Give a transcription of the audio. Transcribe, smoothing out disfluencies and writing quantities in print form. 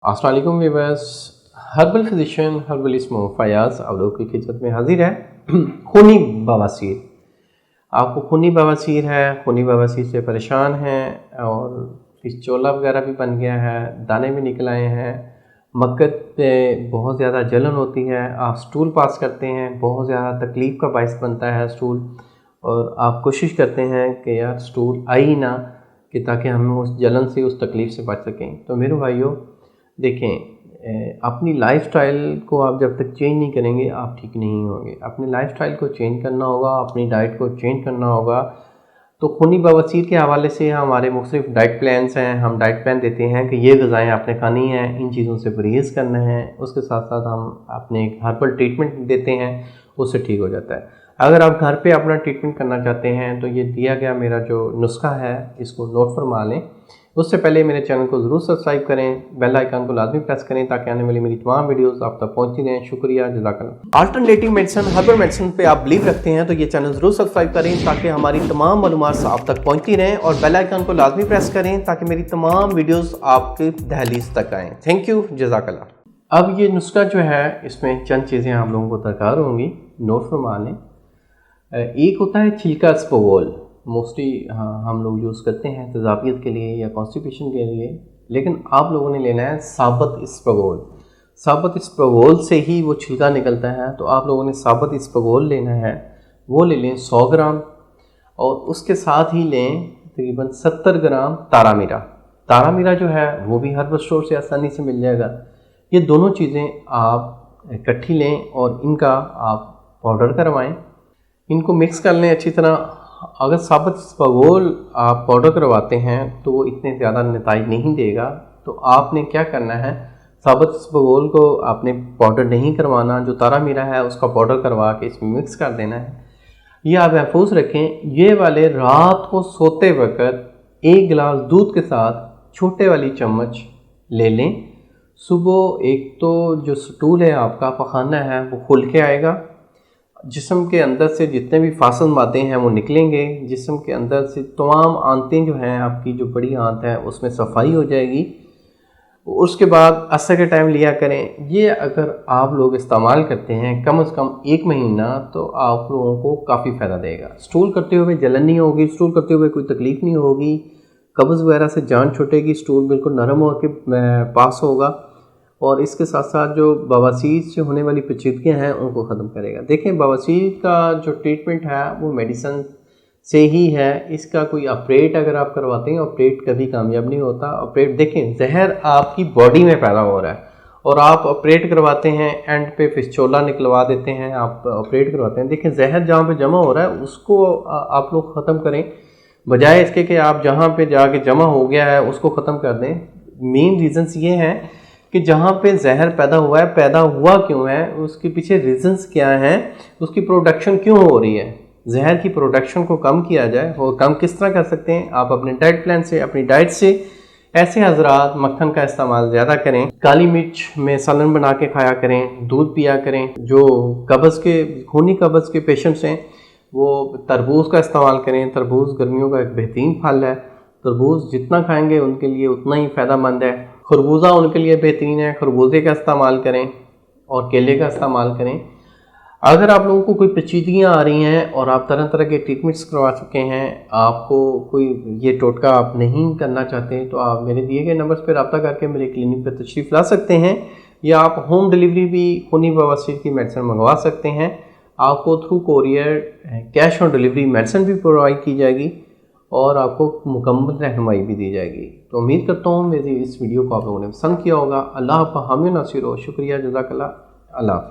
अस्सलाम वालेकुम viewers. Herbal physician herbalist Fayaz आप लोगों की खिदमत में हाजिर है। खूनी बवासीर, आपको खूनी बवासीर है, खूनी बवासीर से परेशान हैं और फिस्चोला वगैरह भी बन गया है, दाने भी निकल आए हैं, मक्कत पे बहुत ज़्यादा जलन होती है, आप स्टूल पास करते हैं, बहुत ज़्यादा तकलीफ़ का बायस बनता है स्टूल, और आप कोशिश करते हैं कि यार स्टूल आई ना, कि ताकि हम उस जलन से उस तकलीफ़ से बच सकें। तो मेरे भाइयों देखें, अपनी लाइफस्टाइल को आप जब तक चेंज नहीं करेंगे आप ठीक नहीं होंगे। अपनी लाइफस्टाइल को चेंज करना होगा, अपनी डाइट को चेंज करना होगा। तो खूनी बवासीर के हवाले से हमारे मुख्तलिफ डाइट प्लान्स हैं। हम डाइट प्लान देते हैं कि ये ग़िज़ाएँ आपने खानी हैं, इन चीज़ों से परहेज़ करना है। उसके साथ साथ हम अपने एक हर्बल ट्रीटमेंट देते हैं, उससे ठीक हो जाता है। अगर आप घर पे अपना ट्रीटमेंट करना चाहते हैं तो ये दिया गया मेरा जो नुस्खा है इसको नोट फरमा लें। उससे पहले मेरे चैनल को ज़रूर सब्सक्राइब करें, बेल आइकन को लाजमी प्रेस करें ताकि आने वाली मेरी तमाम वीडियोस आप तक पहुंचती रहें। शुक्रिया, जज़ाकल्लाह। अल्टरनेटिव मेडिसिन, हर्बल मेडिसिन पे आप बिलीव रखते हैं तो ये चैनल ज़रूर सब्सक्राइब करें ताकि हमारी तमाम मालूमात आप तक पहुंचती रहें, और बेल आइकन को लाजमी प्रेस करें ताकि मेरी तमाम वीडियोज़ आपके दहलीज तक आएँ। थैंक यू, जज़ाकल्लाह। अब ये नुस्खा जो है इसमें चंद चीज़ें आप लोगों को दरकार होंगी, नोट फरमा लें। एक होता है छिलका स्पोगोल, मोस्टली हम लोग यूज़ करते हैं तेज़ाबियत के लिए या कॉन्स्टिपेशन के लिए, लेकिन आप लोगों ने लेना है साबत स्पोगोल। साबत स्पोगोल से ही वो छिलका निकलता है, तो आप लोगों ने साबत स्पोगोल लेना है। वो ले लें 100 ग्राम, और उसके साथ ही लें तकरीबन 70 ग्राम तारा मीरा। तारा मीरा जो है वो भी हर्बल स्टोर से आसानी से मिल जाएगा। ये दोनों चीज़ें आप इकट्ठी लें और इनका आप पाउडर करवाएं, इनको मिक्स कर लें अच्छी तरह। अगर साबुत स्पोगोल आप पाउडर करवाते हैं तो वो इतने ज़्यादा नताइज नहीं देगा, तो आपने क्या करना है, साबुत स्पोगोल को आपने पाउडर नहीं करवाना, जो तारा मीरा है उसका पाउडर करवा के इसमें मिक्स कर देना है। ये आप महफूज रखें। ये वाले रात को सोते वक्त 1 गिलास दूध के साथ छोटे वाली चम्मच ले लें। सुबह एक तो जो स्टूल है आपका, पखाना है, वो खुल के आएगा, जिस्म के अंदर से जितने भी फासल मादे हैं वो निकलेंगे, जिस्म के अंदर से तमाम आंतें जो हैं, आपकी जो बड़ी आंत है उसमें सफाई हो जाएगी। उसके बाद असर के टाइम लिया करें। ये अगर आप लोग इस्तेमाल करते हैं कम से कम 1 महीना, तो आप लोगों को काफ़ी फ़ायदा देगा। स्टूल करते हुए जलन नहीं होगी, स्टूल करते हुए कोई तकलीफ़ नहीं होगी, कब्ज़ वगैरह से जान छूटेगी, स्टूल बिल्कुल नरम होकर पास होगा, और इसके साथ साथ जो बवासीर से होने वाली पेचीदगियाँ हैं उनको ख़त्म करेगा। देखें, बवासीर का जो ट्रीटमेंट है वो मेडिसिन से ही है। इसका कोई ऑपरेट अगर आप करवाते हैं, ऑपरेट कभी कामयाब नहीं होता। ऑपरेट देखें, जहर आपकी बॉडी में पैदा हो रहा है और आप ऑपरेट करवाते हैं, एंड पे फिस्चोला निकलवा देते हैं, आप ऑपरेट करवाते हैं। देखें, जहर जहाँ पे जमा हो रहा है उसको आप लोग ख़त्म करें, बजाय इसके कि आप जहाँ पे जाके जमा हो गया है उसको ख़त्म कर दें। मेन रीज़न्स ये हैं कि जहाँ पे जहर पैदा हुआ है, पैदा हुआ क्यों है, उसके पीछे रीज़न्स क्या हैं, उसकी प्रोडक्शन क्यों हो रही है। जहर की प्रोडक्शन को कम किया जाए, और कम किस तरह कर सकते हैं, आप अपने डाइट प्लान से, अपनी डाइट से। ऐसे हजरात मक्खन का इस्तेमाल ज़्यादा करें, काली मिर्च में सालन बना के खाया करें, दूध पिया करें। जो कब्ज़ के, खूनी कब्ज़ के पेशेंट्स हैं वो तरबूज का इस्तेमाल करें। तरबूज गर्मियों का एक बेहतरीन फल है, तरबूज जितना खाएंगे उनके लिए उतना ही फ़ायदेमंद है। खरबूजा उनके लिए बेहतरीन है, खरबूजे का इस्तेमाल करें और केले का इस्तेमाल करें। अगर आप लोगों को कोई पेचीदगियाँ आ रही हैं और आप तरह तरह के ट्रीटमेंट्स करवा चुके हैं, आपको कोई ये टोटका आप नहीं करना चाहते, तो आप मेरे दिए गए नंबर्स पर रब्ता करके मेरे क्लिनिक पर तशरीफ़ ला सकते हैं, या आप होम डिलीवरी भी खूनी बवासीर की मेडिसिन मंगवा सकते हैं। आपको through courier cash on delivery medicine भी प्रोवाइड की जाएगी और आपको मुकम्मल रहनुमाई भी दी जाएगी। तो उम्मीद करता हूँ मेरी इस वीडियो को आप लोगों ने पसंद किया होगा। अल्लाह आपका हामी नासिर हो। शुक्रिया, जज़ाकल्लाह। अल्लाह हाफ़िज़।